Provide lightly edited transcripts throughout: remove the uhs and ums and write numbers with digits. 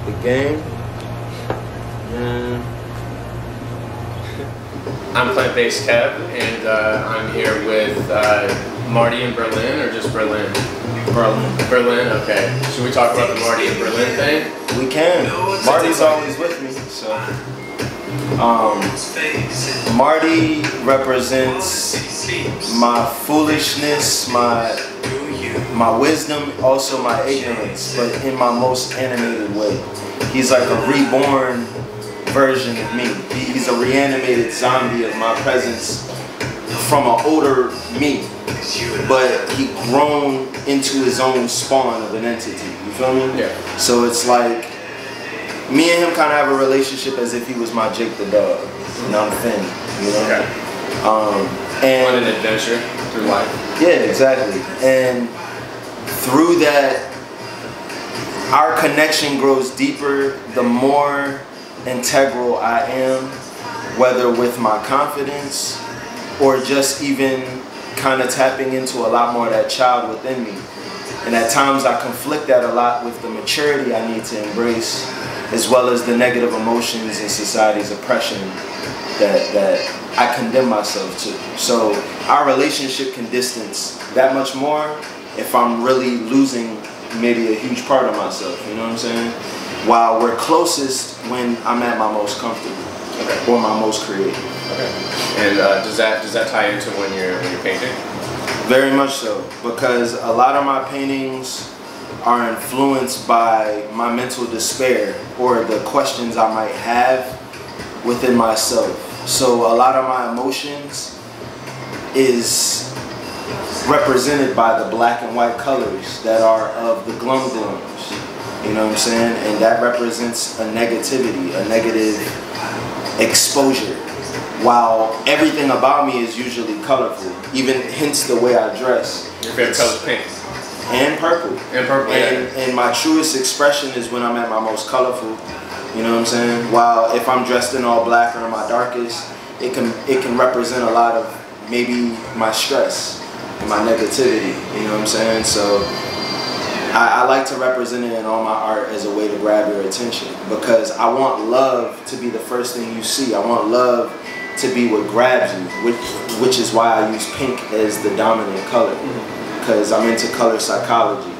The game? I'm Plant-Based Kev, and I'm here with Marty in Berlin, or just Berlin? Berlin, okay. Should we talk about the Marty in Berlin thing? We can. Marty's always with me, so. Marty represents my foolishness, my wisdom, also my ignorance, but in my most animated way. He's like a reborn version of me. He's a reanimated zombie of my presence from an older me, but he grown into his own spawn of an entity. You feel me? Yeah. So it's like me and him kind of have a relationship as if he was my Jake the dog, and I'm Finn. You know? Okay. And on an adventure through life. Yeah, exactly. And through that, our connection grows deeper the more integral I am, whether with my confidence or just even kind of tapping into a lot more of that child within me. And at times I conflict that a lot with the maturity I need to embrace, as well as the negative emotions and society's oppression that I condemn myself to. So our relationship can distance that much more if I'm really losing maybe a huge part of myself, you know what I'm saying? While we're closest when I'm at my most comfortable, or my most creative. Okay. And does that tie into when you're painting? Very much so, because a lot of my paintings are influenced by my mental despair or the questions I might have within myself. So a lot of my emotions is represented by the black and white colors that are of the glums. You know what I'm saying? And that represents a negativity, a negative exposure. While everything about me is usually colorful, even hence the way I dress. Your favorite color is pink. And purple. And purple, and my truest expression is when I'm at my most colorful. You know what I'm saying? While if I'm dressed in all black or in my darkest, it can represent a lot of maybe my stress and my negativity. You know what I'm saying? So I like to represent it in all my art as a way to grab your attention, because I want love to be the first thing you see. I want love to be what grabs you, which is why I use pink as the dominant color, because I'm into color psychology.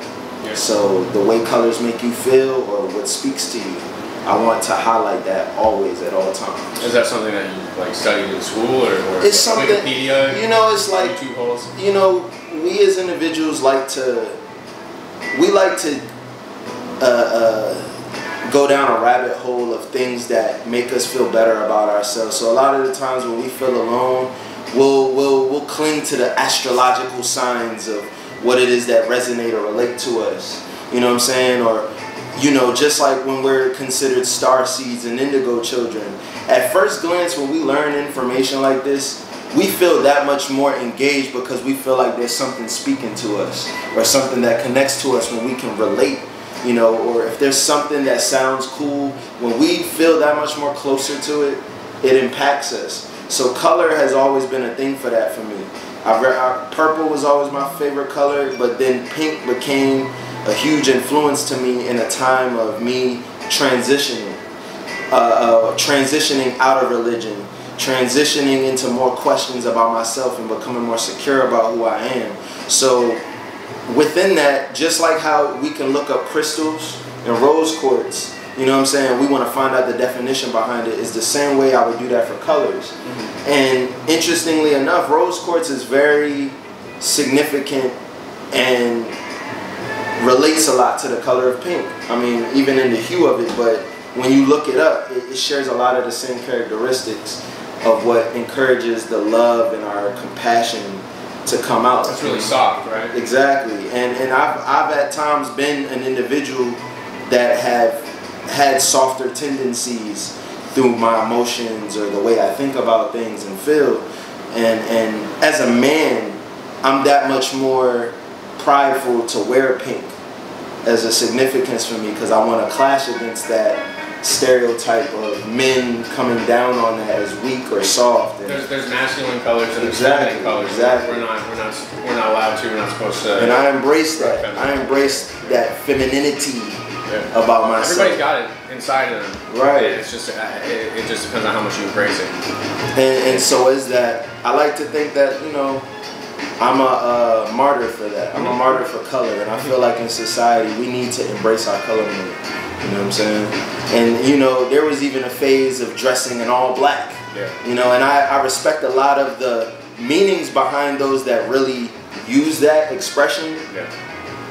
Yeah. So the way colors make you feel or what speaks to you, I want to highlight that always at all times. Is that something that you like studied in school, or it's something, Wikipedia? You know, it's like, YouTube holes? you know, we as individuals like to go down a rabbit hole of things that make us feel better about ourselves. So a lot of the times when we feel alone, we'll cling to the astrological signs of what it is that resonate or relate to us. You know what I'm saying? Or, you know, just like when we're considered star seeds and indigo children, at first glance when we learn information like this, we feel that much more engaged because we feel like there's something speaking to us or something that connects to us when we can relate, you know, or if there's something that sounds cool, when we feel that much more closer to it, it impacts us. So color has always been a thing for that for me. Purple was always my favorite color, but then pink became a huge influence to me in a time of me transitioning, transitioning out of religion, transitioning into more questions about myself and becoming more secure about who I am. So within that, just like how we can look up crystals and rose quartz, you know what I'm saying, we want to find out the definition behind it, is the same way I would do that for colors. And interestingly enough, rose quartz is very significant and relates a lot to the color of pink. I mean, even in the hue of it, but when you look it up, it shares a lot of the same characteristics of what encourages the love and our compassion to come out. It's really soft, right? Exactly. And I've at times been an individual that have had softer tendencies through my emotions or the way I think about things and feel. And as a man, I'm that much more prideful to wear pink as a significance for me, because I want to clash against that stereotype of men coming down on that as weak or soft. And there's masculine colors and there's feminine colors. Exactly. We're not allowed to. We're not supposed to. And I embrace that. I embrace that femininity about myself. Everybody's got it inside of them. Right. It's just it just depends on how much you embrace it. And so is that. I like to think that, you know, I'm a martyr for that. I'm a martyr for color, and I feel like in society we need to embrace our color more. You know what I'm saying? And you know, there was even a phase of dressing in all black. Yeah. You know, and I respect a lot of the meanings behind those that really use that expression. Yeah.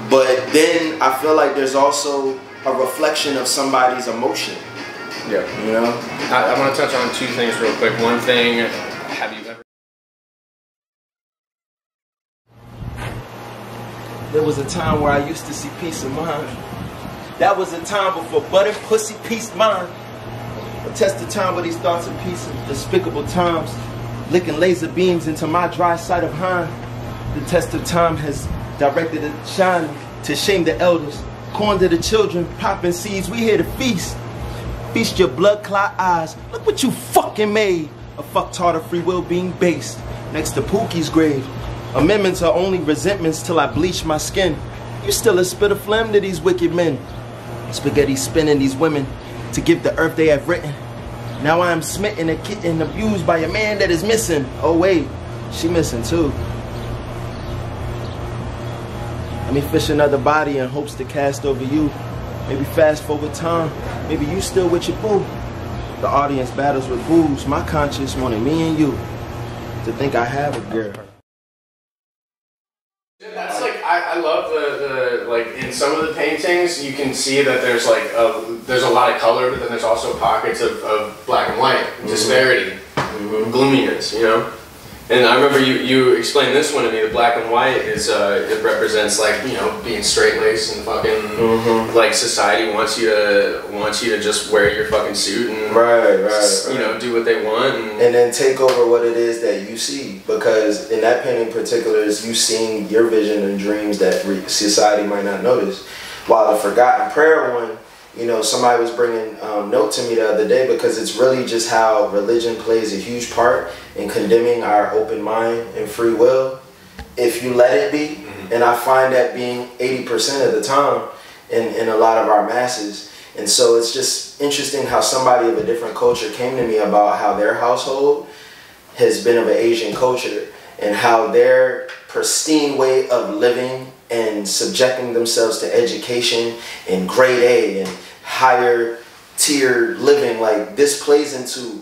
But then I feel like there's also a reflection of somebody's emotion. Yeah. You know? I want to touch on two things real quick. One thing, have you ever... There was a time where I used to see peace of mind. That was a time before butter, pussy, peace, mind. A test of time with these thoughts of peace of despicable times. Licking laser beams into my dry sight of hind. The test of time has directed it shining to shame the elders. Corn to the children, popping seeds, we here to feast. Feast your blood clot eyes. Look what you fucking made. A fucktard of free will being based next to Pookie's grave. Amendments are only resentments till I bleach my skin. You still a spit of phlegm to these wicked men. Spaghetti spinning these women to give the earth they have written. Now I am smitten and kitten abused by a man that is missing. Oh wait, she missing too. Let me fish another body in hopes to cast over you. Maybe fast forward time. Maybe you still with your boo. The audience battles with boos. My conscience wanted me and you to think I have a girl. That's like, I love the like, in some of the paintings you can see that there's like there's a lot of color, but then there's also pockets of black and white, disparity, gloominess, you know? And I remember you explained this one to me. The black and white is it represents, like, you know, being straight laced and fucking like society wants you to just wear your fucking suit and you know, do what they want and then take over what it is that you see, because in that painting in particular is you seeing your vision and dreams that society might not notice. While the Forgotten Prayer one, you know, somebody was bringing note to me the other day, because it's really just how religion plays a huge part in condemning our open mind and free will if you let it be. And I find that being 80% of the time in a lot of our masses. And so it's just interesting how somebody of a different culture came to me about how their household has been of an Asian culture and how their pristine way of living and subjecting themselves to education and grade A and higher tier living, like this plays into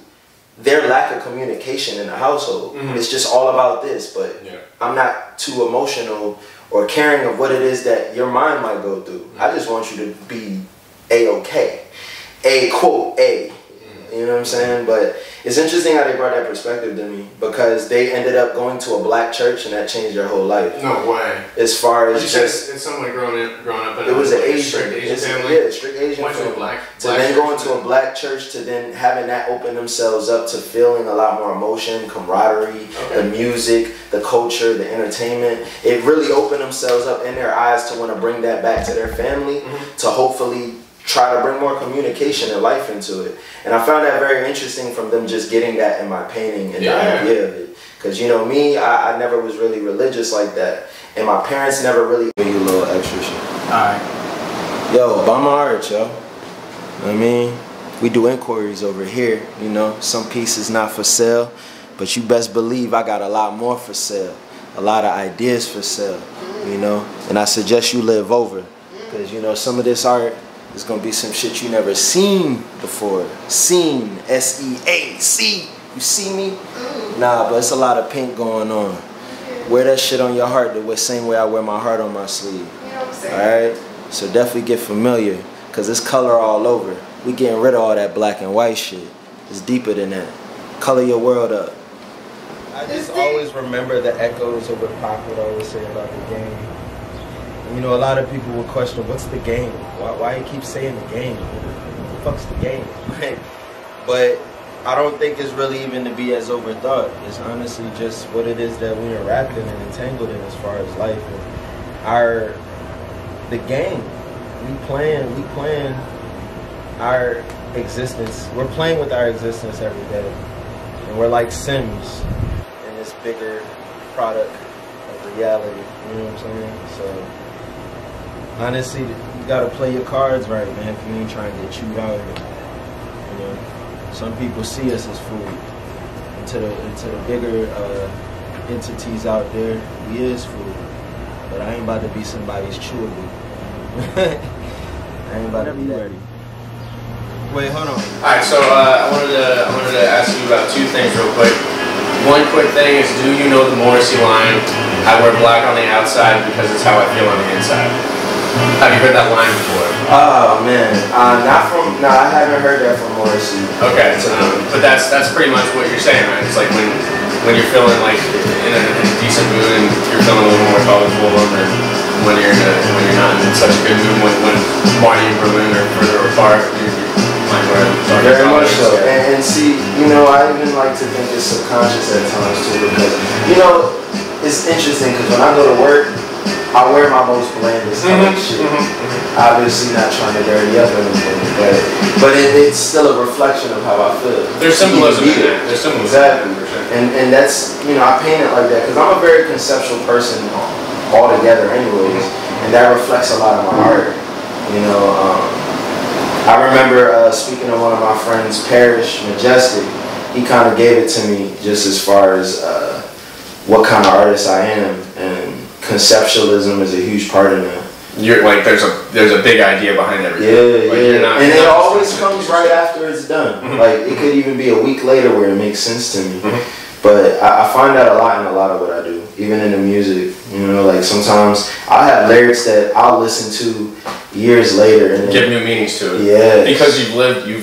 their lack of communication in the household. It's just all about this, but I'm not too emotional or caring of what it is that your mind might go through. I just want you to be A-okay. A quote A. You know what I'm saying? But it's interesting how they brought that perspective to me, because they ended up going to a black church and that changed their whole life. No way. As far as just, it's someone growing up in it was an like Asian family. Yeah, strict Asian Went to family. a black then going to a black church, to then having that open themselves up to feeling a lot more emotion, camaraderie, the music, the culture, the entertainment. It really opened themselves up in their eyes to want to bring that back to their family, to hopefully try to bring more communication and life into it. And I found that very interesting from them just getting that in my painting and the idea of it. Because, you know, me, I never was really religious like that. And my parents never really gave you a little extra shit. Alright. Yo, buy my art, yo. I mean, we do inquiries over here, you know. Some pieces not for sale, but you best believe I got a lot more for sale. A lot of ideas for sale, you know. And I suggest you live over. Because, you know, some of this art, there's gonna be some shit you never seen before. Seen, S-E-A-C. You see me? Nah, but it's a lot of pink going on. Wear that shit on your heart the same way I wear my heart on my sleeve. You know what I'm saying? Alright? So definitely get familiar, because it's color all over. We getting rid of all that black and white shit. It's deeper than that. Color your world up. I just always remember the echoes of what Pac would always say about the game. You know, a lot of people will question, what's the game? Why you keep saying the game? What the fuck's the game? But I don't think it's really even to be as overthought. It's honestly just what it is that we are wrapped in and entangled in as far as life. And the game. We playing our existence. We're playing with our existence every day. And we're like Sims in this bigger product of reality. You know what I'm saying? So honestly, gotta play your cards right, man, if you ain't trying to get chewed out here. You know, some people see us as food. Into the bigger entities out there, we is food. But I ain't about to be somebody's chewable. I ain't about to be ready. Wait, hold on. Alright, so I wanted to ask you about two things real quick. One quick thing is, do you know the Morrissey line, I wear black on the outside because it's how I feel on the inside? Have you heard that line before? Oh man, I haven't heard that from Morrissey. Okay, but that's pretty much what you're saying, right? It's like when you're feeling like in a decent mood and you're feeling a little more colorful, or when you're not in such a good mood, when Marty and Berlin are further apart, you might wear very much so. And see, you know, I even like to think it's subconscious at times too, because you know, it's interesting because when I go to work, I wear my most blandest colored shit. Obviously not trying to dirty up anything, but it's still a reflection of how I feel. There's symbolism in that. There's symbolism. Exactly. And that's, you know, I paint it like that because I'm a very conceptual person altogether anyways, and that reflects a lot of my art. You know, I remember speaking to one of my friends, Parrish Majestic. He kind of gave it to me just as far as what kind of artist I am, and conceptualism is a huge part of that. You're like there's a big idea behind everything. Yeah, like, yeah. And it always comes right after it's done. Like it could even be a week later where it makes sense to me. But I find that a lot in a lot of what I do, even in the music. You know, like sometimes I have lyrics that I'll listen to years later and give new meanings to it. Yeah, because you've lived new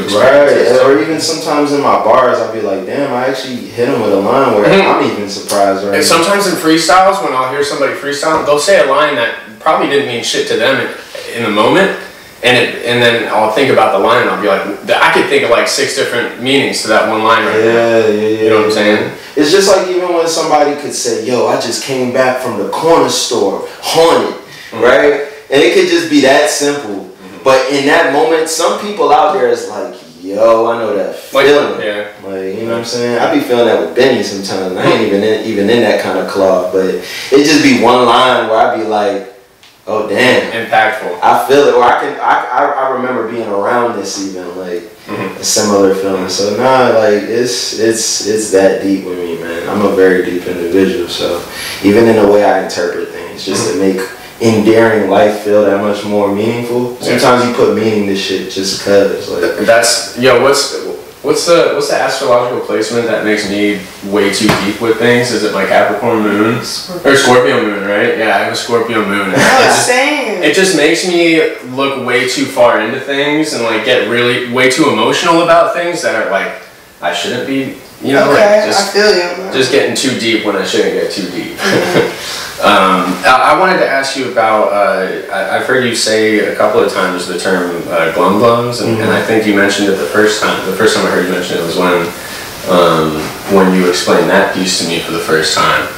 experiences. Right, or even sometimes in my bars, I'll be like, damn, I actually hit them with a line where I'm even surprised. Right. And sometimes in freestyles, when I'll hear somebody freestyle, they'll say a line that probably didn't mean shit to them in the moment, and then I'll think about the line and I'll be like, I could think of like 6 different meanings to that one line right now. Yeah. You know what I'm saying? It's just like even when somebody could say, yo, I just came back from the corner store, haunted, right? And it could just be that simple. But in that moment, some people out there is like, yo, I know that feeling. Like, you know what I'm saying? I be feeling that with Benny sometimes. I ain't even in that kind of club, but it just be one line where I be like, oh damn, impactful. I feel it, or I remember being around this even like a similar feeling. So nah, like it's that deep with me, man. I'm a very deep individual, so even in the way I interpret things, just to make endearing life feel that much more meaningful. Sometimes you put meaning to shit just cause. Like that's what's the astrological placement that makes me way too deep with things? Is it my Capricorn moon or Scorpio moon? Right? Yeah, I have a Scorpio moon. It just makes me look way too far into things and like get really way too emotional about things that are like I shouldn't be. You know, okay, like I feel you. Just getting too deep when I shouldn't get too deep. I wanted to ask you about, I've heard you say a couple of times the term glum glums, and I think you mentioned it the first time I heard you mention it was when you explained that piece to me for the first time.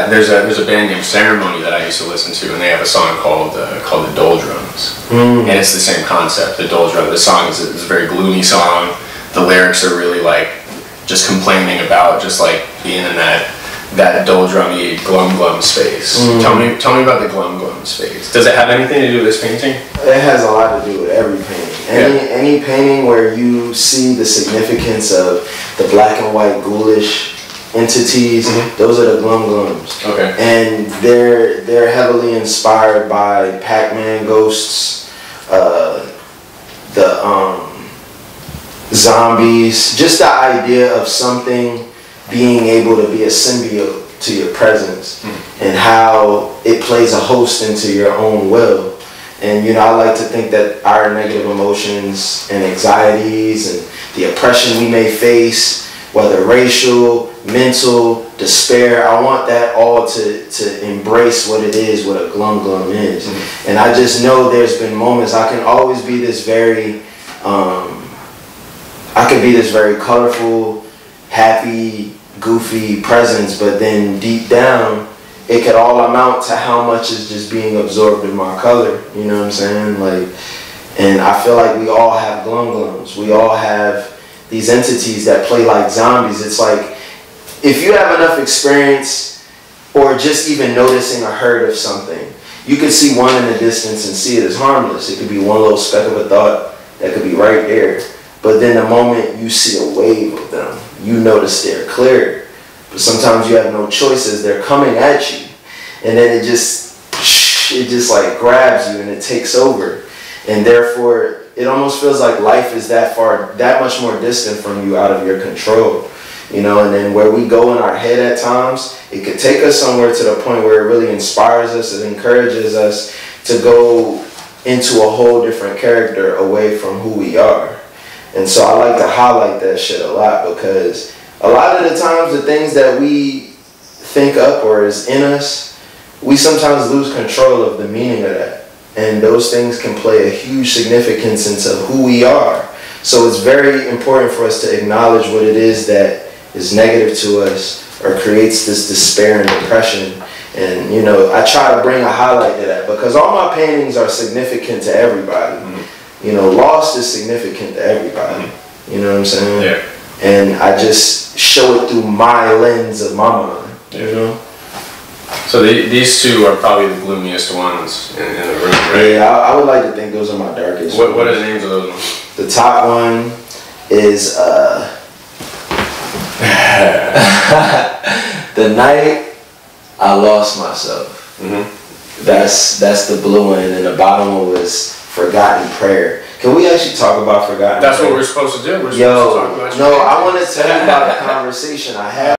There's a band named Ceremony that I used to listen to, and they have a song called the Doldrums, and it's the same concept. The Doldrum. The song is a very gloomy song. The lyrics are really like just complaining about just like being in that doldrummy glum space. Tell me about the glum space. Does it have anything to do with this painting? It has a lot to do with every painting. Any painting where you see the significance of the black and white ghoulish entities, those are the glums. Okay. And they're heavily inspired by Pac-Man ghosts, zombies, just the idea of something being able to be a symbiote to your presence, and how it plays a host into your own will. And you know, I like to think that our negative emotions and anxieties and the oppression we may face, whether racial, mental, despair, I want that all to embrace what it is, what a glum is. And I just know there's been moments I can always be this very colorful, happy, goofy presence, but then deep down it could all amount to how much is just being absorbed in my color. You know what I'm saying? Like, and I feel like we all have glums. We all have these entities that play like zombies. It's like if you have enough experience or just even noticing or heard of something. You could see one in the distance and see it as harmless. It could be one little speck of a thought that could be right there. But then the moment you see a wave of them, you notice they're clear. But sometimes you have no choices. They're coming at you. And then it just like grabs you and it takes over. And therefore, it almost feels like life is that much more distant from you, out of your control. You know, and then where we go in our head at times, it could take us somewhere to the point where it really inspires us, it encourages us to go into a whole different character away from who we are. And so I like to highlight that shit a lot, because a lot of the times the things that we think up or is in us, we sometimes lose control of the meaning of that. And those things can play a huge significance into who we are. So it's very important for us to acknowledge what it is that is negative to us or creates this despair and depression. And, you know, I try to bring a highlight to that, because all my paintings are significant to everybody. You know, loss is significant to everybody. You know what I'm saying? Yeah. And I just show it through my lens of my mind, you know? So these two are probably the gloomiest ones in the room, right? Yeah, I would like to think those are my darkest ones. What are the names of those ones? The top one is The Night I Lost Myself. That's the blue one, and the bottom one was Forgotten Prayer. Can we actually talk about Forgotten Prayer? That's what we're supposed to do. We're supposed to talk about I want to tell you about a conversation I had